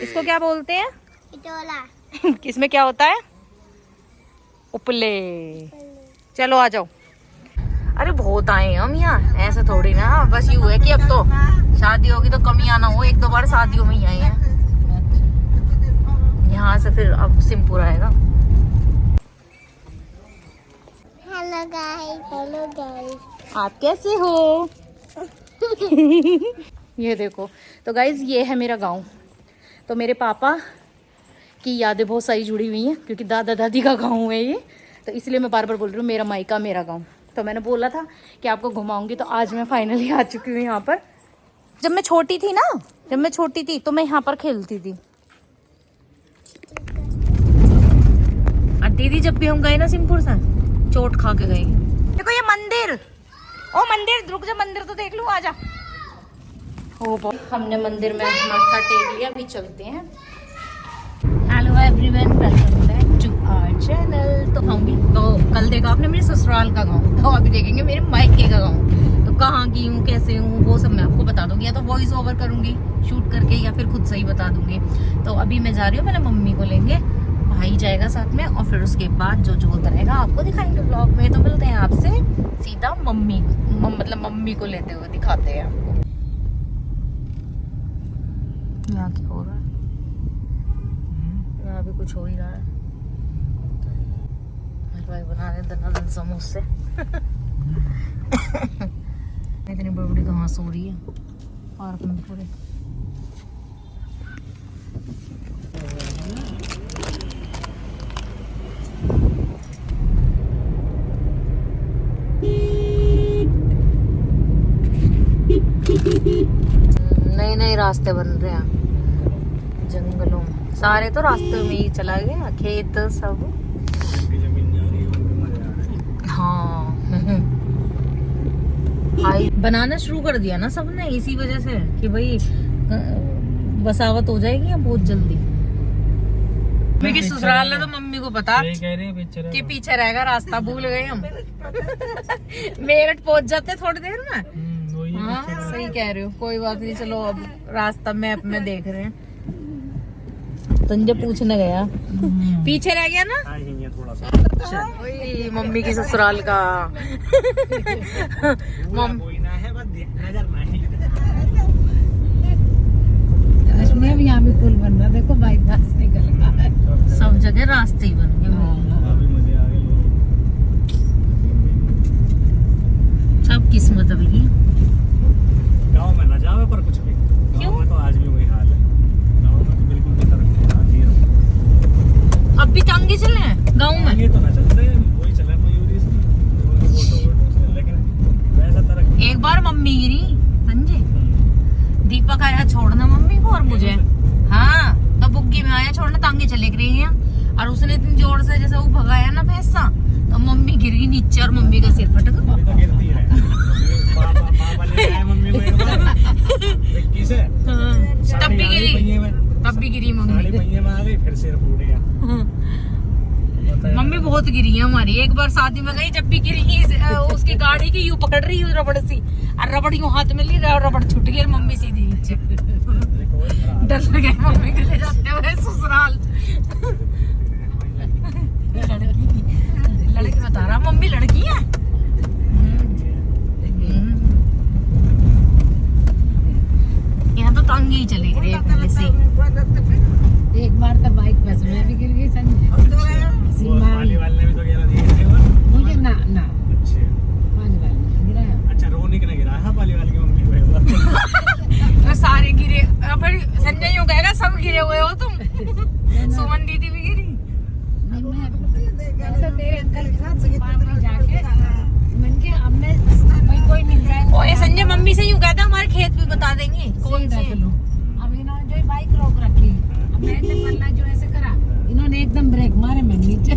इसको क्या बोलते हैं? पिटोला। इसमें क्या होता है? उपले। चलो आ जाओ। अरे बहुत आए हैं हम यहाँ, ऐसा थोड़ी ना, बस यूँ है कि अब तो शादी होगी तो कम ही आना हो, 1-2 बार शादियों में ही आए हैं। यहाँ से फिर अब सिमपुर आएगा। हेलो गाइस, हेलो गाइस, आप कैसे हो? ये देखो, तो गाइज ये है मेरा गांव। तो मेरे पापा की यादें बहुत सारी जुड़ी हुई हैं क्योंकि दादा दादी का गांव है ये, तो इसलिए मैं बार बार बोल रही हूँ मेरा मायका मेरा गांव। तो मैंने बोला था कि आपको घुमाऊंगी, तो आज मैं फाइनली आ चुकी हूँ यहाँ पर। जब मैं छोटी थी ना, जब मैं छोटी थी तो मैं यहाँ पर खेलती थी। और दीदी जब भी हम गए ना सिमपुर से, चोट खा के गए। देखो ये मंदिर, ओ मंदिर, रुक जा, मंदिर तो देख लूँ, आजा। ओ हमने मंदिर में माथा टेक लिया, अभी चलते हैं। Hello everyone, welcome back to our channel. तो खाऊंगी तो कल देखा आपने मेरे ससुराल का गांव, तो अभी देखेंगे मेरे मायके का गांव। तो कहाँ की हूँ, कैसे हूँ, वो सब मैं आपको बता दूंगी, या तो वॉइस ओवर करूंगी शूट करके, या फिर खुद से ही बता दूंगी। तो अभी मैं जा रही हूँ, पहले मम्मी को लेंगे, भाई जाएगा साथ में, और फिर उसके बाद जो होता रहेगा आपको दिखाएंगे ब्लॉग में। तो मिलते हैं आपसे सीधा मतलब मम्मी को लेते हुए दिखाते हैं आपको। यहाँ क्या हो रहा है? यहाँ भी कुछ हो ही रहा है। हलवाई बना रहे दनादन समोसे। इतनी बड़ी बड़ी घास हो रही है पार्क में पूरे। नए नए रास्ते बन रहे हैं जंगलों में, सारे तो रास्ते में ही चला गया, खेत सब। हाँ हाई बनाना शुरू कर दिया ना सबने, इसी वजह से कि भाई बसावत हो जाएगी यहाँ बहुत जल्दी। क्योंकि ससुराल है तो मम्मी को पता कि पीछे रहेगा रास्ता, भूल गए हम। मेरठ पहुंच जाते थोड़ी देर में। हाँ सही कह रहे हो, कोई बात नहीं, चलो अब रास्ता मैप में देख रहे हैं। संजय पूछने गया, पीछे रह गया ना थोड़ा सा। मम्मी की ससुराल का। इसमें भी यहाँ भी पुल बन रहा, देखो बाईपास निकल रहा है, सब जगह रास्ते ही बन गए। सब किस्मत अभी गाँव में ना जावे पर कुछ भी, गाँव में तो आज भी वही हाल है। गाँव में तो बिल्कुल भी तरक्की नहीं है। अब भी टांगे चले हैं गाँव में, ये तो ना चल रहे, वही चले मयूरी से, लेकिन वैसा तरक्की। एक बार मम्मी गिरी संजय, दीपक आया छोड़ना मम्मी को और मुझे, हाँ तो बुग्गी में आया छोड़ना, टांगे चले गई हैं, और उसने इतनी जोर से जैसे वो भगाया ना भैंसा, तो मम्मी गिर गई नीचे और मम्मी का सिर फट गया। तो गिरती है पापा ले आए मम्मी को एक बार विक्की से, तब भी गिरी, तब भी गिरी मम्मी। पहिए में आ गई, फिर सिर फूट गया। मम्मी बहुत गिरी है हमारी। एक बार शादी में गई, जब भी गिरी उसकी गाड़ी की यूं पकड़ रही है रबड़ सी, और रबड़ यूं हाथ में ली, रबड़ छूट गई और मम्मी सीधी नीचे। डर लगे मम्मी के ले जाते हुए ससुराल। लड़की बता रहा, मम्मी लड़की है। यहाँ तो टांगे ही चले गए पहले से। एक बार तो बाइक पे से मैं भी गिर गई संजय। पाली वाले ने भी तो गिरा दिया मुझे ना अच्छे पाली वाले ने गिराया। अच्छा रोनिक ने गिराया है पाली वाले की मम्मी को एक बार। तो सारे गिरे, फिर संजय यूं कहेगा सब गिरे हुए हो तुम। सुमन दीदी भी गिरी। नहीं मैं तो तेरे अंकल के साथ पार में जाके मन के अब मैं कोई मिल रहा है। ओए संजय मम्मी से यूं कहता हमारे खेत भी बता देंगे कौन से। अब इन्होंने जो बाइक रोक रखी, अब मैंने पल्ला जो ऐसे करा, इन्होंने एकदम ब्रेक मारे, मैं नीचे।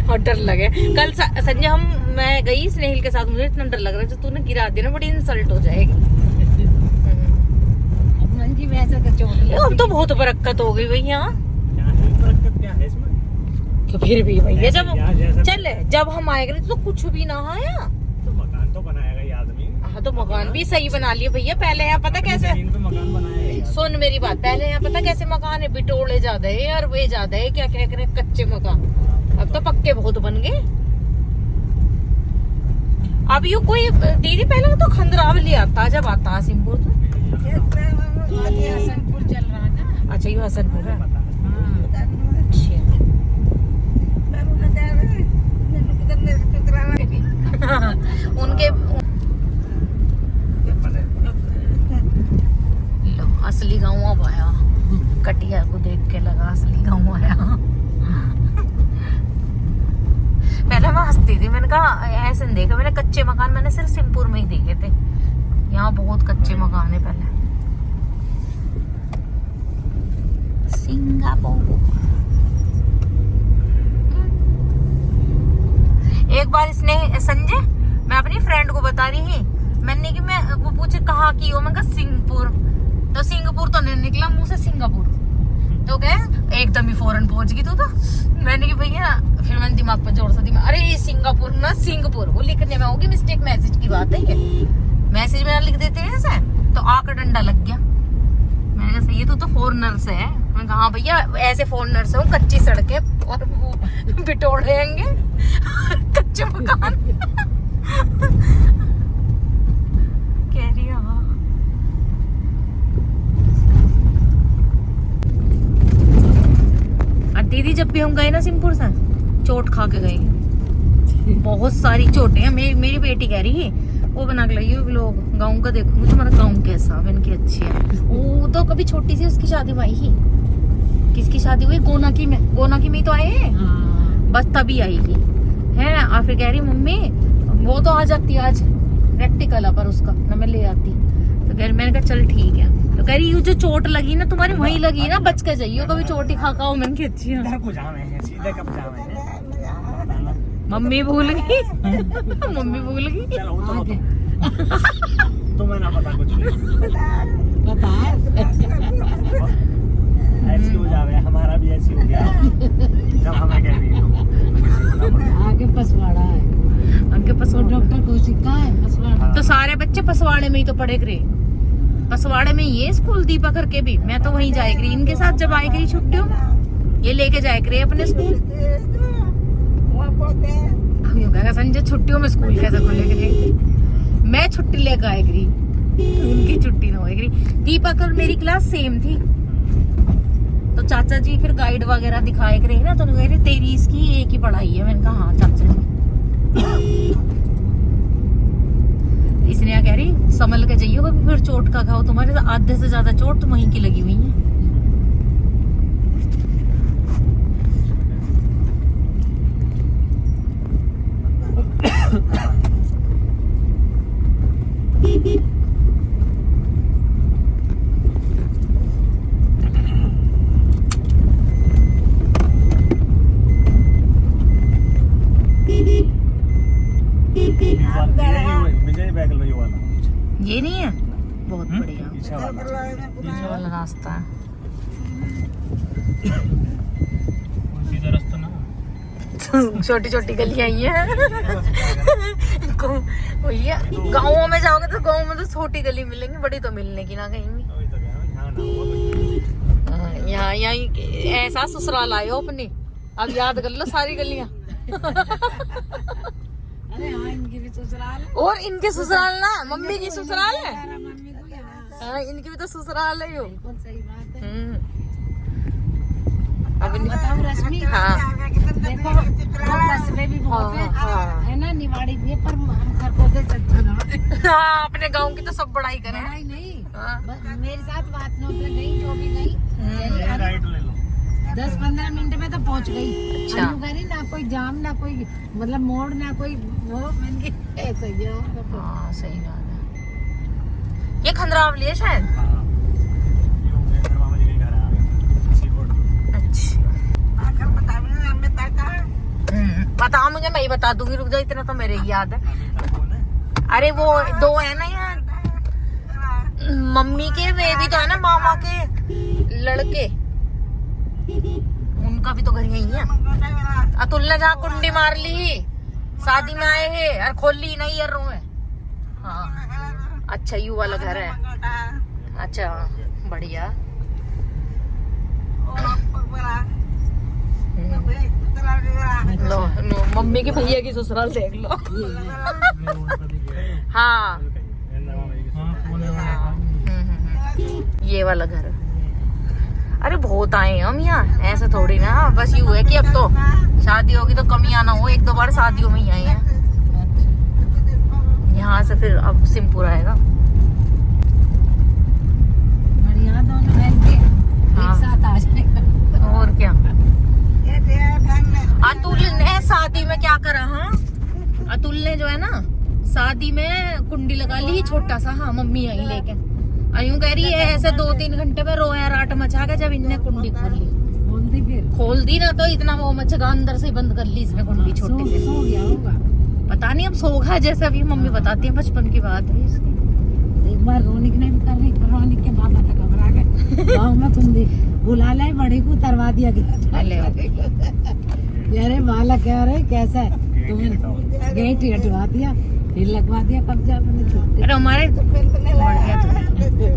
और डर लगे। कल संजय मैं गई स्नेहिल के साथ, मुझे इतना डर लग रहा है जो तूने गिरा दिया ना, बड़ी इंसल्ट हो जाएगी। अब मन की वैसे तो चोट अब तो बहुत बरकत हो गई भैया। क्या है इसमें? तो फिर भी भैया जब हम आएंगे तो कुछ भी ना आया, तो मकान तो बनाएगा ये आदमी। हाँ तो मकान भी सही बना लिया भैया। पहले यार पता कैसे जमीन पे मकान बनाया है। सुन मेरी बात, पहले यहाँ पता कैसे मकान है, बिटोड़े ज्यादा है और वे ज्यादा है, क्या कह रहे कच्चे मकान, अब तो पक्के बहुत बन गए। अब यू कोई दीदी पहले तो खंडरावली आता जब आता हसीमपुर तो, हसनपुर चल रहा है ना। अच्छा यू हसनपुर है। उनके लो असली गाँव अब आया, कटिया को देख के लगा असली गाँव आया। पहले मैं हंसती थी, मैंने कहा ऐसे नहीं देखा मैंने, कच्चे मकान मैंने सिर्फ सिंहपुर में ही देखे थे, यहाँ बहुत कच्चे मकान है पहले। सिंगापुर। एक बार इसने संजय, मैं अपनी फ्रेंड को बता रही थी, मैंने कि मैं वो पूछे कहाँ की हो, मैं कहा सिंगापुर, तो सिंगापुर तो नहीं निकला मुंह से सिंगापुर, तो कहे एकदम ही फौरन पहुंच गई तू तो। मैंने कि भैया, फिर मैंने दिमाग पर जोर सा दिमाग, अरे ये सिंगापुर ना सिंगापुर, वो लिखने में होगी मिस्टेक, मैसेज की बात है ये, मैसेज में लिख देते हैं ऐसे, तो आकर डंडा लग गया। मैंने कहा सही है, तू तो फॉरेनर से है। मैंने कहा हाँ भैया ऐसे फॉरेनर से हूँ, कच्ची सड़कें और वो बिटोड़ रहेंगे कच्चे मकान। कह रही हाँ। दीदी जब भी हम गए ना सिंहपुर से, चोट खा के गए, बहुत सारी चोटें हैं। मेरी बेटी कह रही है वो बना के लाई लोग, गाँव का देखूंगी तुम्हारा गाँव कैसा, मैंने की अच्छी है। वो तो कभी छोटी सी उसकी शादी में आई ही, किसकी शादी हुई, गोनाकी में तो आए हैं, बस तभी आएगी है। और फिर कह रही मम्मी वो तो आ जाती आज, प्रैक्टिकल है पर उसका ना मैं ले आती, तो कह रही, मैंने कहा चल ठीक है। तो कह रही जो चोट लगी ना तुम्हारी वहीं लगी ना, बच के जाइयो, कभी चोट ही खा खाओ। मैंने की अच्छी है। मम्मी भूल गई मम्मी भूल गई। तुम्हें ना पता कुछ बता ऐसी हो जावे, हमारा भी ऐसी हो गया जब हमें कह रही हो। आगे पसवाड़ा है, आगे पसवाड़ा, डॉक्टर कौशिका है पसवाड़ा। तो सारे बच्चे पसवाड़े में ही तो पढ़े करे, पसवाड़े में ये स्कूल दीपा करके भी, मैं तो वहीं जाए करी इनके साथ, जब आए करी छुट्टियों में ये लेके जाए करे अपने स्कूल। अब यूं कहेगा संजय छुट्टियों में स्कूल कैसे खोले करे, मैं छुट्टी लेकर आए करी, उनकी छुट्टी ना होए करी। दीपक और मेरी क्लास सेम थी, तो चाचा जी फिर गाइड वगैरह दिखाए करे ना, तो कह रहे तेरी इसकी एक ही पढ़ाई है। मैंने कहा हाँ चाचा जी। इसने क्या कह रही, संभल के जाइयो कभी फिर चोट का खाओ, तुम्हारे आधे से ज्यादा चोट तो वहीं की लगी हुई है। ये नहीं है, बहुत बढ़िया पीछे वाला रास्ता है। सीधा रास्ता ना, छोटी छोटी गलियां ही है। भैया गाँवों में जाओगे तो गाँव में तो छोटी गली मिलेंगी, बड़ी तो मिलने की ना कहीं। यहाँ ऐसा ससुराल आए हो अपनी, अब याद कर लो सारी गलियां। अरे हाँ, इनकी भी ससुराल है। और इनके ससुराल ना, मम्मी की ससुराल है। मम्मी को यहाँ। हाँ इनकी भी तो ससुराल है यो। बिल्कुल सही बात है। अब बताऊं रश्मि, हाँ देखो कस्बे भी बहुत है, है ना, निवाड़ी भी है, पर हम खरगोदे चलते ना। हाँ अपने गांव की तो सब बड़ाई करें। बड़ाई नहीं, हाँ। मेरे साथ बात नोट में गई, जो भी गई राइट ले लो। 10-15 मिनट में तो पहुंच गई। अच्छा। करी ना कोई जाम, ना कोई मतलब मोड़, ना कोई वो, मैंने ऐसा ही है। हाँ सही बात है। ये खंडरावली है शायद। बता मुझे, मैं ही बता दूंगी, रुक जाओ, इतना तो मेरे ही याद है। अरे वो दो है ना यार, मम्मी के वे भी तो है ना, मामा के लड़के, उनका भी तो घर यही है। अतुल ने जहाँ कुंडी मार ली, शादी में आए हैं और खोल ली नहीं यार रो में। हाँ अच्छा यू वाला घर है। अच्छा बढ़िया। लो लो मम्मी के भैया की ससुराल देख लो। हाँ ये वाला घर। अरे बहुत आए हैं हम यहाँ, ऐसे थोड़ी ना बस यूं है कि अब तो शादी होगी तो कम ही आना हो, 1-2 बार शादियों में ही आए हैं। यहाँ से फिर अब सिमपुर आएगा। बढ़िया दोनों बहन के एक साथ आ जाएगा। और क्या। अतुल ने शादी में क्या करा? हाँ अतुल ने जो है ना शादी में कुंडी लगा ली छोटा सा। हाँ मम्मी आई लेके अयूं कह रही है ऐसे 2-3 घंटे में रोया राट मचा के जब इनने कुंडी खोल दी ना तो इतना वो मचगा अंदर से बंद कर ली इसने कुंडी छोटी सी। सो गया होगा पता नहीं अब सोगा जैसे अभी मम्मी बताती है, बचपन की बात है इसकी। एक बार रोनिक ने भी कर रही, रोनिक के पापा तक घबरा गए गाँव में, तुम बुला ले बड़ी को तरवा दिया अरे बालक कह रहे कैसा है, तुमने गेट हटवा दिया फिर लगवा दिया कब्जा अपने छोटे। अरे हमारे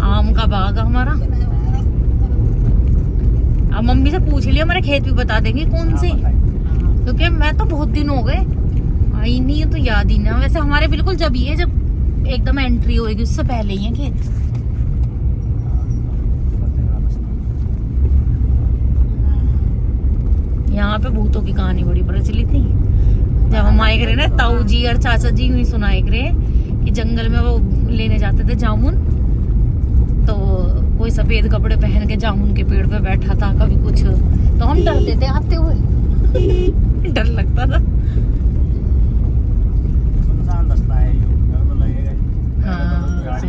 आम का बाग है हमारा। अब मम्मी से पूछ लिया, हमारे खेत भी बता देंगे कौन से, क्योंकि मैं तो बहुत दिन हो गए आई नहीं है तो याद ही ना। वैसे हमारे बिल्कुल जब ही है जब एकदम एंट्री होगी उससे पहले ही है खेत। यहाँ पे भूतों की कहानी बड़ी प्रचलित थी। जब हम आए करे ना ताऊ जी और चाचा जी हुई सुनाए करे कि जंगल में वो लेने जाते थे जामुन, तो कोई सफेद कपड़े पहन के जामुन के पेड़ पे बैठा था कभी कुछ, तो हम डरते थे आते हुए डर लगता था। हाँ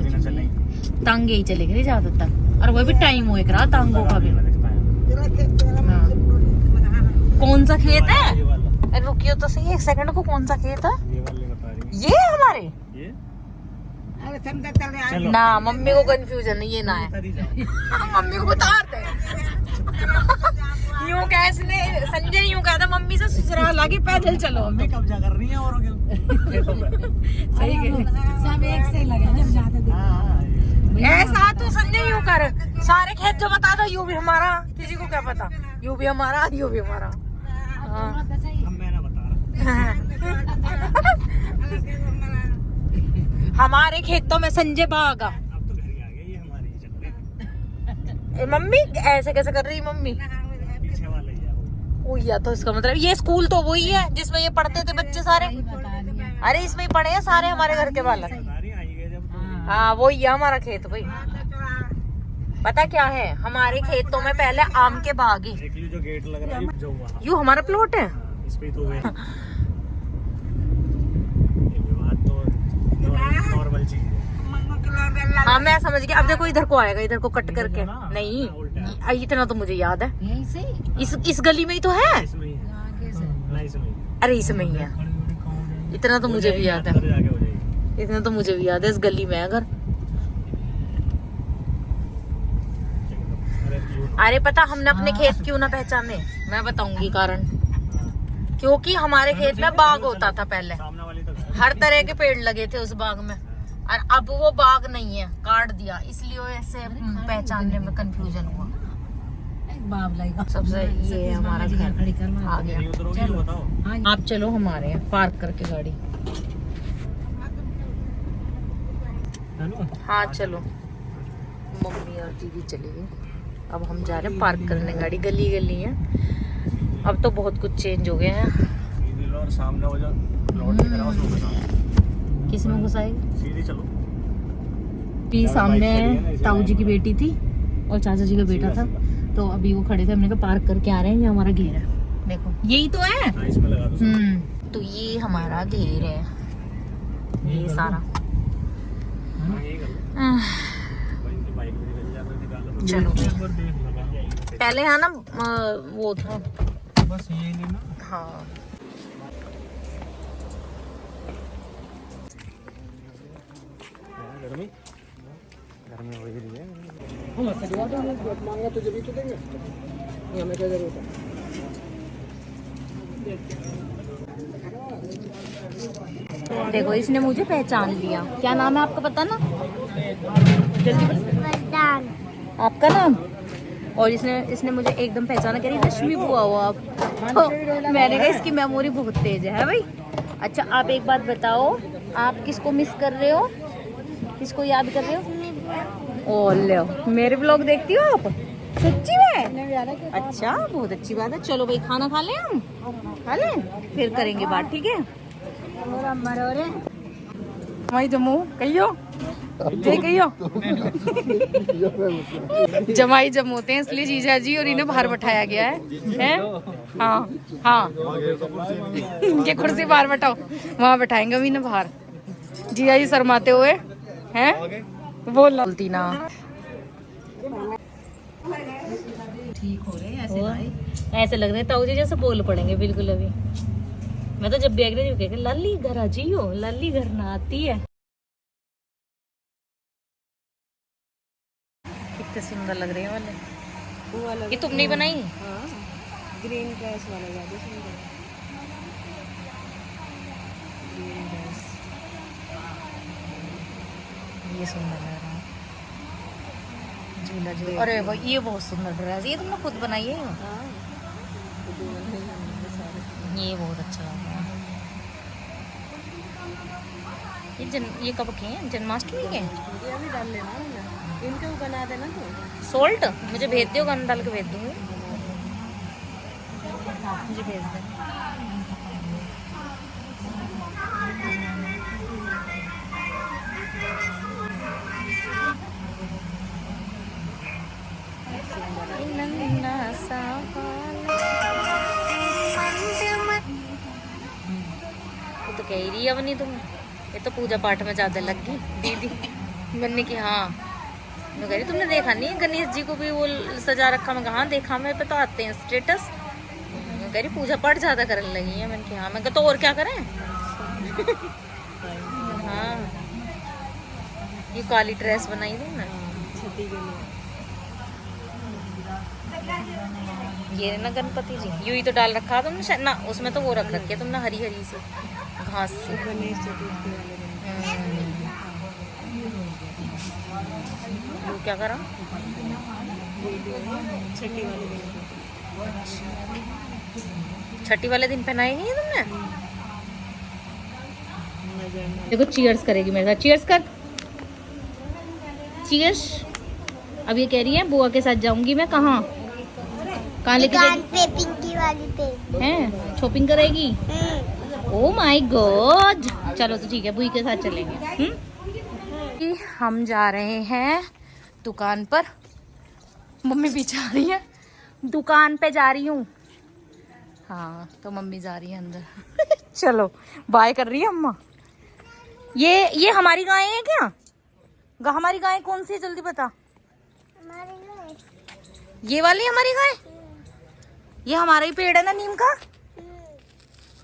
तांगे ही चले गए ज्यादातर, और वो भी टाइम हो रहा तांगों का भी। हाँ। कौन सा खेत है? रुकियो तो सही 1 सेकंड को, कौन सा खेत है? ये हमारे ना, मम्मी को कंफ्यूजन है, ये ना है मम्मी को बता दे। यूं कैसे संजय यूं कहता मम्मी से ससुराल आके पैदल चलो। मम्मी कब्जा कर रही है और सही सब एक से लगे जब जाते ऐसा तो संजय यूं कर, सारे खेत जो बता दो यू भी हमारा, किसी को क्या पता, यू भी हमारा यू भी हमारा। हाँ। मैं ना बता रहा। हमारे खेतों में संजय भागा। अब तो घर ही आ गया, ये हमारी ही चल रही। मम्मी ऐसे कैसे कर रही मम्मी? पीछे वाला ही है वो। या तो इसका मतलब ये स्कूल तो वही है जिसमें ये पढ़ते थे बच्चे सारे। अरे इसमें ही पढ़े हैं सारे हमारे घर के बालक। हाँ वही है हमारा खेत भाई। पता क्या है, हमारे खेतों में पहले आम के बाग है। जो गेट लग रहा है जो वहाँ। यू हमारा प्लॉट है। इस पे तो हुए। ये विवाद तो नॉर्मल चीज है। हाँ मैं समझ गया। अब देखो इधर को आएगा, इधर को कट करके नहीं, इतना तो मुझे याद है। यहीं से इस गली में ही तो है। इसमें ही है। आगे से नहीं, इसमें ही। अरे इसमें ही है, इतना तो मुझे भी याद है। अंदर जाके हो जाएगी। इतना तो मुझे भी याद है, इस गली में है घर। अरे पता हमने अपने खेत क्यों ना पहचाने, मैं बताऊंगी कारण। क्योंकि हमारे खेत में बाग होता था पहले, सामने वाली तो हर तरह के पेड़ लगे थे उस बाग में, और अब वो बाग नहीं है, काट दिया, इसलिए ऐसे पहचानने में कंफ्यूजन हुआ। बाबला सबसे ये है हमारा घर खड़ी करवा आ गया। चलो बताओ। आप चलो हमारे यहाँ पार्क करके गाड़ी। चलो। हाँ चलो। मम्मी और दीदी चली गई, अब हम जा रहे हैं पार्क करने गाड़ी। गली गली है, अब तो बहुत कुछ चेंज हो गया है। सीधी लो और सामने हो जाओ, प्लॉट दिख रहा है उसमें घुसाओ। किस में घुसाएगी? सीधी चलो। पी सामने ताऊ जी की बेटी थी और चाचा जी का बेटा था, तो अभी वो खड़े थे, हमने कहा पार्क करके आ रहे हैं, ये हमारा घेर है। देखो यही तो है। हाँ, इसमें लगा दो। तो ये हमारा घेर है, ये सारा। हाँ, यही कर लो। भाई इनकी बाइक भी निकल जाता है, निकालो। चलो नंबर देख लगा। पहले है ना वो था। बस ये लेना। हाँ गर्मी गर्मी हो ही रही है। मांगा तो जब ही तो देंगे, हमें क्या जरूरत है। देखो इसने मुझे पहचान लिया। क्या नाम है आपका पता ना? जल्दी वरदान आपका नाम? और इसने मुझे एकदम पहचाना, कह रही रश्मि बुआ हो आप। तो मैंने कहा इसकी मेमोरी बहुत तेज है भाई। अच्छा आप एक बात बताओ, आप किसको मिस कर रहे हो, किसको याद कर रहे हो? ओ ले, मेरे ब्लॉग देखती हो आप सच्ची में? अच्छा बहुत अच्छी बात है। चलो भाई खाना खा लें, हम खा लें फिर करेंगे बात, ठीक है? भाई जम्मू कहियो कहियो जमाई जमोते हैं, इसलिए जीजा जी और इन्हें बाहर बैठाया गया है? हाँ हाँ ये कुर्सी बाहर बैठाओ, वहाँ बैठाएंगे हम इन्हें बाहर। जीजा जी शर्माते हुए हैं, बोलती ना। ठीक हो रहे हैं ऐसे लग रहे हैं ताऊ जी जैसे बोल पड़ेंगे बिल्कुल अभी। मैं तो जब भी आगे कह लाली घर आ जियो, लाली घर ना आती है। कितने सुंदर लग रहे हैं वाले। ये तुमने बनाई? ग्रीन ड्रेस वाला ज्यादा सुंदर है। ये सुंदर लग रहा है झूला झूला। अरे भाई ये बहुत सुंदर ड्रेस, ये तुमने खुद बनाई है? ये बहुत अच्छा लग रहा है। ये कब के हैं? जन्माष्टमी के? ये अभी डाल लेना इनके ऊपर बना देना। तो सोल्ट मुझे भेज दियो, गन डाल के भेज दूंगी। मुझे भेज दे। वो तो कह ही रही है अब नहीं तुम, ये तो पूजा पाठ में ज्यादा लग गई दीदी। मैंने की हाँ, मैं कह रही तुमने देखा नहीं गणेश जी को भी वो सजा रखा? मैं कहा देखा, मैं पे तो आते हैं स्टेटस। मैं कह रही पूजा पाठ ज्यादा करने लगी है। मैंने कहा हाँ, मैं कहा तो और क्या करें। हाँ ये काली ड्रेस बनाई तुमने छठी के लिए। ये ना गणपति जी यूं ही तो डाल रखा तुमने शायद ना, उसमें तो वो रख रखी है तुमने हरी हरी से घास से। गणेश चतुर्थी वाले दिन वो क्या करा? छठी वाले दिन। छठी वाले दिन पहनाई नहीं है तुमने? देखो चीयर्स करेगी मेरे साथ, चीयर्स कर, चीयर्स। अब ये कह रही है बुआ के साथ जाऊंगी मैं। कहाँ कहाँ लेके पे पिंकी वाली पे हैं? शॉपिंग करेगी? Oh my God. चलो तो ठीक है, बुई के साथ चलेंगे। हम जा रहे हैं दुकान पर। मम्मी पीछे आ रही है, दुकान पे जा रही हूँ। हाँ तो मम्मी जा रही है अंदर। चलो बाय कर रही है अम्मा। ये हमारी गाय है क्या? हमारी गाय कौन सी है जल्दी बता। ये वाली हमारी गाय? ये हमारा ही पेड़ है ना नीम का?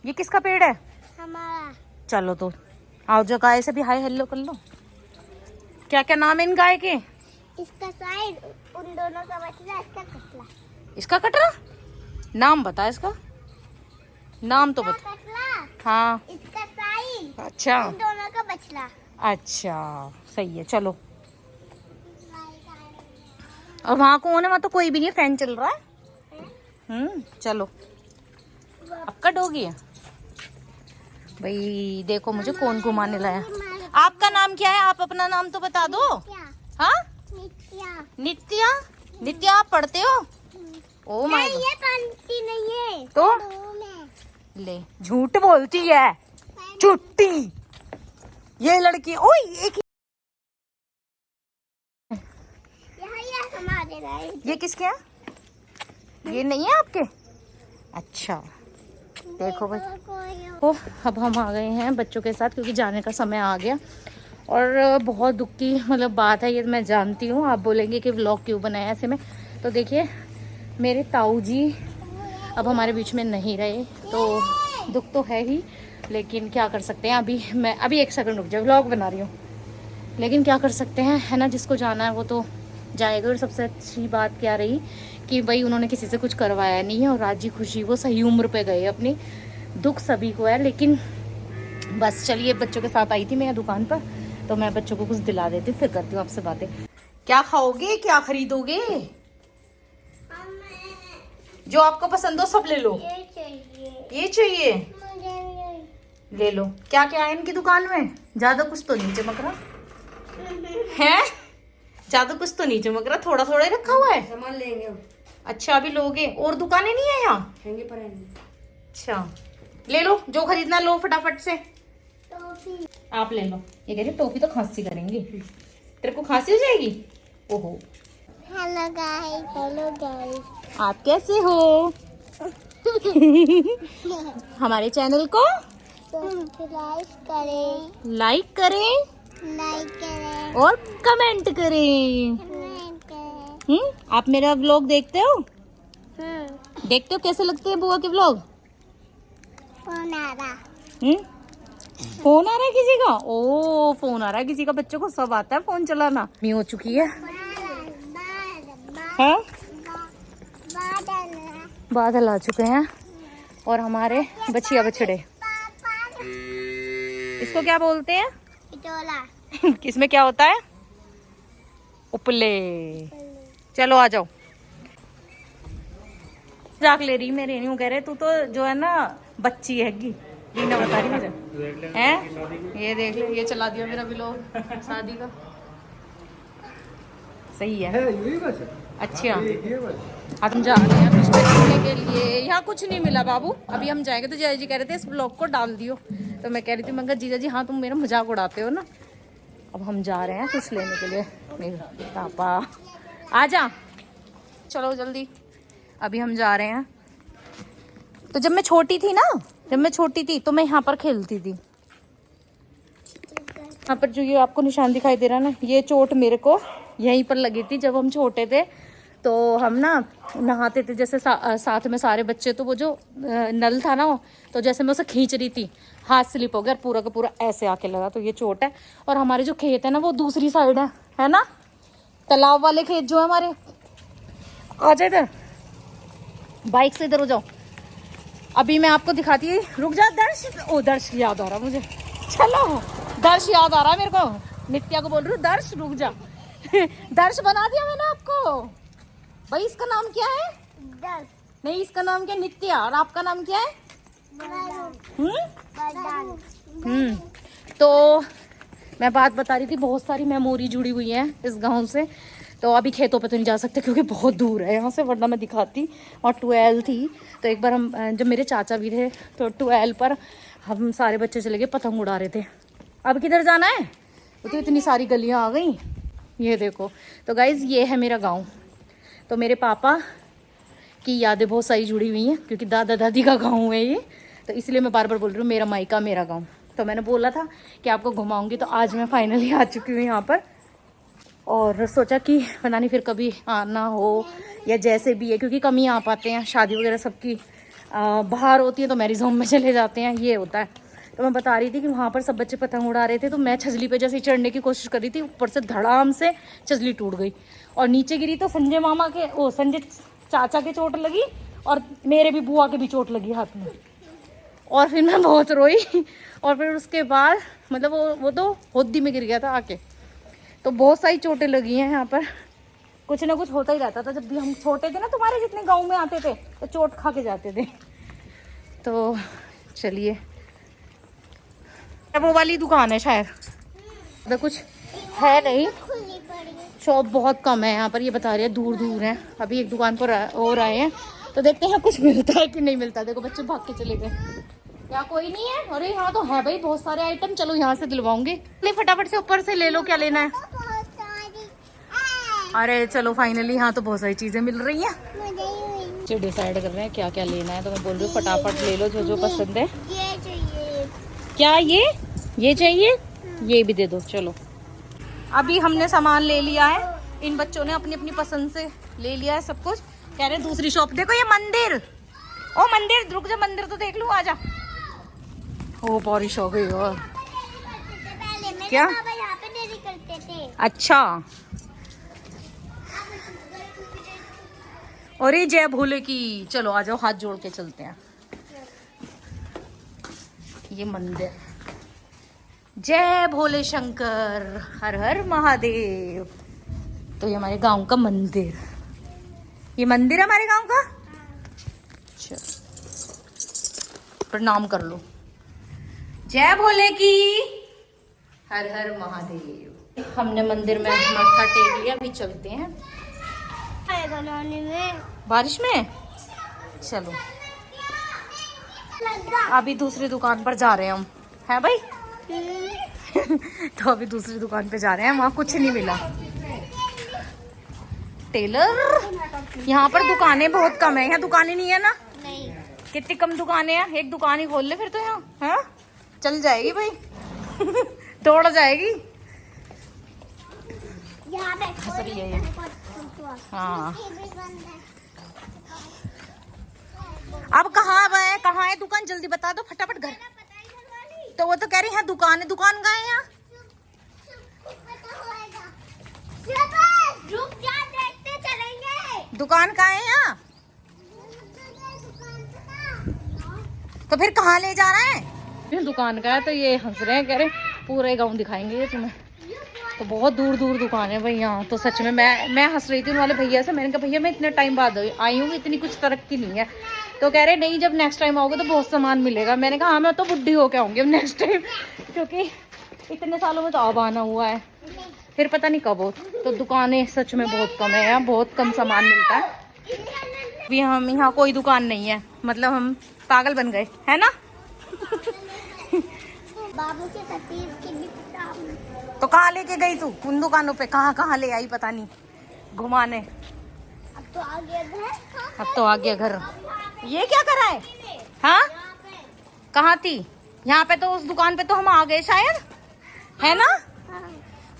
ये किसका पेड़ है? हमारा। चलो तो आओ जो गाय से भी हाय हेलो कर लो। क्या क्या नाम है इन गाय के? इसका साइड, उन दोनों का बचला, इसका कटला। इसका कटरा? नाम बता इसका, नाम तो बता। कटला, हाँ इसका साइड, अच्छा उन दोनों का बचला। अच्छा सही है। चलो और वहाँ कौन है? वहाँ तो कोई भी नहीं, फैन चल रहा है। चलो आपका डॉगी है भाई। देखो मुझे कौन घुमाने लाया। आपका नाम क्या है? आप अपना नाम तो बता दो। हाँ नित्या। नित्या। नित्या आप पढ़ते हो? ओ माय नहीं, ये पढ़ती नहीं है तो में। ले झूठ बोलती है, झूठी ये लड़की। ओए एक ये हमारे राइट। ये किसके हैं? ये नहीं है आपके? अच्छा देखो भाई। ओ अब हम आ गए हैं बच्चों के साथ, क्योंकि जाने का समय आ गया। और बहुत दुख की मतलब बात है ये, मैं जानती हूँ। आप बोलेंगे कि व्लॉग क्यों बनाया ऐसे में। तो देखिए मेरे ताऊ जी अब हमारे बीच में नहीं रहे, तो दुख तो है ही, लेकिन क्या कर सकते हैं। अभी एक सेकंड रुक जाओ, व्लॉग बना रही हूँ। लेकिन क्या कर सकते हैं, है ना, जिसको जाना है वो तो जाएगा। और सबसे अच्छी बात क्या रही कि भाई उन्होंने किसी से कुछ करवाया नहीं है, और राजी खुशी वो सही उम्र पे गए अपनी। दुख सभी को है, लेकिन बस चलिए बच्चों के साथ आई थी मैं दुकान पर, तो मैं बच्चों को कुछ दिला देती हूँ, फिर करती हूँ आपसे बातें। क्या खाओगे, क्या खरीदोगे? हमें जो आपको पसंद हो सब ले लो। ये चाहिए। ये चाहिए, मुझे ये। ले लो। क्या क्या है इनकी दुकान में? ज्यादा कुछ तो नहीं चमक रहा है, ज्यादा कुछ तो नहीं चमक रहा, थोड़ा थोड़ा ही रखा हुआ है। सामान लेंगे हम, अच्छा अभी लोगे? और दुकानें नहीं है यहाँ? हैंगे पर हैंगे। अच्छा ले लो, जो खरीदना लो फटाफट से। टॉफी। आप ले लो। ये कह रही टॉफी तो खांसी करेंगे, तेरे को खांसी हो जाएगी। ओहो। Hello guys. Hello guys. आप कैसे हो? हमारे चैनल को सब्सक्राइब करें। लाइक करें लाइक करें। और कमेंट करें। कमेंट करें। आप मेरा व्लॉग देखते हो? हम्म। देखते हो? कैसे लगते हैं बुआ के व्लॉग? फोन आ रहा। फोन आ रहा है किसी का? ओ फोन आ रहा है किसी का, बच्चों को सब आता है फोन चलाना। मी हो चुकी है। हाँ? बादल आ चुके हैं और हमारे बछिया बछड़े। इसको क्या बोलते हैं? पिटोला। किसमें क्या होता है? उपले। चलो आ जाओ। मजाक ले रही मेरे, यूं कह रहे तू तो जो है ना बच्ची हैगी। रीना बता रही मुझे हैं। ये देख ले, ये चला दिया मेरा व्लॉग शादी का। सही है। अच्छा अब हम जा रहे हैं कुछ खरीदने के लिए। यहाँ कुछ नहीं मिला बाबू। अभी हम जाएंगे तो जय जी कह रहे थे इस ब्लॉग को डाल दियो, तो मैं कह रही थी मैं जीजा जी हाँ तुम मेरा मजाक उड़ाते हो ना। अब हम जा रहे हैं कुछ लेने के लिए। मेरे पापा आ जा, चलो जल्दी। अभी हम जा रहे हैं। तो जब मैं छोटी थी तो मैं यहाँ पर खेलती थी। यहाँ पर जो ये आपको निशान दिखाई दे रहा है ना, ये चोट मेरे को यहीं पर लगी थी जब हम छोटे थे। तो हम ना नहाते थे जैसे साथ में सारे बच्चे, तो वो जो नल था ना, तो जैसे मैं उसे खींच रही थी, हाथ स्लिप हो गया, पूरा का पूरा ऐसे आके लगा। तो ये चोट है। और हमारे जो खेत है ना वो दूसरी साइड है ना, तालाब वाले खेत जो है हमारे। आ जाए इधर, बाइक से इधर हो जाओ। अभी मैं आपको दिखाती है। रुक जा दर्श। ओ दर्श याद आ रहा मुझे, चलो दर्श याद आ रहा है मेरे को। नित्या को बोल रही हूँ दर्श रुक जा। दर्श बना दिया मैंने आपको भाई। इसका नाम क्या है? दस। नहीं इसका नाम क्या? नित्या। और आपका नाम क्या है? तो मैं बात बता रही थी, बहुत सारी मेमोरी जुड़ी हुई है इस गांव से। तो अभी खेतों पे तो नहीं जा सकते क्योंकि बहुत दूर है यहाँ से, वरना मैं दिखाती। और 12 थी तो एक बार हम, जब मेरे चाचा भी थे, तो 12 पर हम सारे बच्चे चले गए, पतंग उड़ा रहे थे। अब किधर जाना है? तो इतनी सारी गलियाँ आ गई, ये देखो। तो गाइज ये है मेरा गाँव। तो मेरे पापा की यादें बहुत सारी जुड़ी हुई हैं क्योंकि दादा दादी का गाँव है ये। तो इसलिए मैं बार बार बोल रही हूँ मेरा मायका मेरा गाँव। तो मैंने बोला था कि आपको घुमाऊंगी, तो आज मैं फाइनली आ चुकी हूँ यहाँ पर। और सोचा कि पता नहीं फिर कभी आना हो या जैसे भी है, क्योंकि कम ही आ पाते हैं। शादी वगैरह सबकी बाहर होती है तो मैरिज होम में चले जाते हैं, ये होता है। तो मैं बता रही थी कि वहाँ पर सब बच्चे पतंग उड़ा रहे थे, तो मैं छजली पे जैसे चढ़ने की कोशिश कर रही थी, ऊपर से धड़ाम से छजली टूट गई और नीचे गिरी। तो संजय मामा के संजय चाचा के चोट लगी और मेरे भी बुआ के भी चोट लगी हाथ में। और फिर मैं बहुत रोई। और फिर उसके बाद मतलब वो तो होद्दी में गिर गया था आके। तो बहुत सारी चोटें लगी हैं यहाँ पर। कुछ ना कुछ होता ही रहता था। जब भी हम छोटे थे ना, तुम्हारे जितने गांव में आते थे, तो चोट खा के जाते थे। तो चलिए, वो वाली दुकान है शायद, तो कुछ है नहीं, खुली पड़ी है। शॉप बहुत कम है यहाँ पर, ये बता रही है दूर दूर है। अभी एक दुकान पर और आए हैं, तो देखते हैं कुछ मिलता है कि नहीं मिलता। देखो बच्चे भाग के चले गए। क्या कोई नहीं है? अरे यहाँ तो है भाई बहुत सारे आइटम। चलो यहाँ से दिलवाऊंगी। ले फटाफट से ऊपर से ले लो, क्या लेना है? बहुत सारी। अरे चलो फाइनली यहाँ तो बहुत सारी चीजें मिल रही हैं। मुझे डिसाइड कर रहे हैं क्या क्या लेना है। तो मैं बोल रही हूँ फटाफट ले लो जो जो पसंद है। ये चाहिए। क्या ये चाहिए? ये भी दे दो। चलो अभी हमने सामान ले लिया है। इन बच्चों ने अपनी अपनी पसंद से ले लिया है सब कुछ। कह रहे दूसरी शॉप देखो, ये मंदिर। ओ मंदिर, रुक जा, मंदिर तो देख लूं, आजा। ओ बारिश हो गई। और क्या? पापा यहाँ पे देरी करते थे। अच्छा, अरे जय भोले की। चलो आ जाओ, हाथ जोड़ के चलते हैं। ये मंदिर, जय भोले शंकर, हर हर महादेव। तो ये हमारे गांव का मंदिर, ये मंदिर है हमारे गांव का। चलो प्रणाम कर लो, जय भोले की, हर हर महादेव। हमने मंदिर में मत्था टेक लिया, अभी चलते हैं बारिश में। चलो अभी दूसरी दुकान पर जा रहे हैं हम, है भाई। तो अभी दूसरी दुकान पे जा रहे हैं, वहाँ कुछ नहीं मिला। टेलर यहाँ पर दुकानें बहुत कम है, यहाँ दुकानें नहीं है ना। नहीं, कितनी कम दुकानें हैं, एक दुकान ही खोल ले फिर तो यहाँ, हाँ चल जाएगी भाई। दौड़ जाएगी। यहाँ पे हंस रही है ये। हाँ अब कहाँ है दुकान, जल्दी बता दो फटाफट। घर तो वो तो कह रही है दुकान है, दुकान कहाँ है यहाँ? रुक जा, देखते चलेंगे। दुकान कहाँ है यहाँ? तो फिर कहाँ ले जा रहे हैं? दुकान का है तो ये हंस रहे हैं, कह रहे पूरे गांव दिखाएंगे ये तुम्हें। तो बहुत दूर दूर दुकान है भाई यहाँ तो। सच में मैं हंस रही थी उन वाले भैया से, मैंने कहा भैया मैं इतने टाइम बाद आई हूँ, इतनी कुछ तरक्की नहीं है। तो कह रहे नहीं, जब नेक्स्ट टाइम आओगे तो बहुत सामान मिलेगा। मैंने कहा हाँ मैं तो बुढ़ी होके आऊँगी अब नेक्स्ट टाइम, क्योंकि इतने सालों में तो अब आना हुआ है, फिर पता नहीं कब हो। तो दुकानें सच में बहुत कम है यहाँ, बहुत कम सामान मिलता है। अभी हम यहाँ कोई दुकान नहीं है, मतलब हम पागल बन गए है ना। बाबू के तस्वीर की भी किताब। तो कहाँ लेके गई तू उन दुकानों पे, कहाँ ले आई पता नहीं घुमाने। अब तो आ गया घर। अब तो आ गया घर। ये क्या करा है? हाँ कहाँ थी? यहाँ पे तो उस दुकान पे तो हम आ गए शायद, है ना।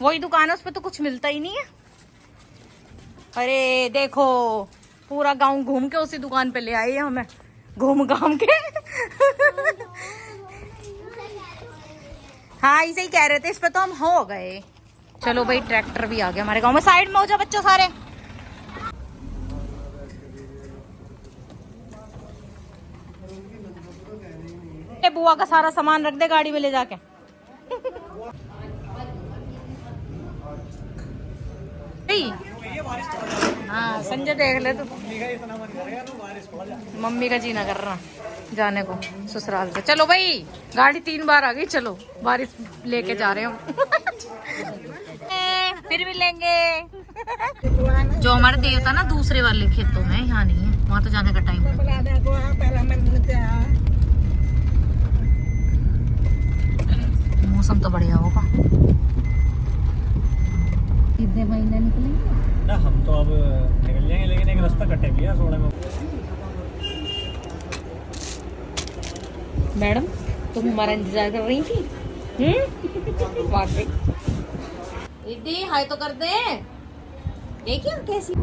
वही दुकान है, उस पे तो कुछ मिलता ही नहीं है। अरे देखो पूरा गांव घूम के उसी दुकान पे ले आई है हमें, घूम घाम के। हाँ ऐसे ही कह रहे थे, इस पे तो हम हो गए। चलो भाई ट्रैक्टर भी आ गया हमारे गांव में। साइड में हो जा बच्चों सारे। बुआ का सारा सामान रख दे गाड़ी में ले जाके। हाँ संजय देख ले तू, मम्मी का जीना कर रहा जाने को ससुराल से। चलो भाई गाड़ी 3 बार आ गई, चलो बारिश लेके जा रहे हम। फिर भी लेंगे। जो हमारे देवता ना दूसरे वाले खेतों में, यहाँ नहीं है, वहाँ तो जाने का टाइम है। मौसम तो बढ़िया होगा। कितने महीने निकलेंगे ना, हम तो अब निकल जाएंगे, लेकिन एक रास्ता कटे भी है सोने में। मैडम तुम हमारा इंतजार कर रही थी? वाकई दीदी हाय तो कर दे। देखिए कैसी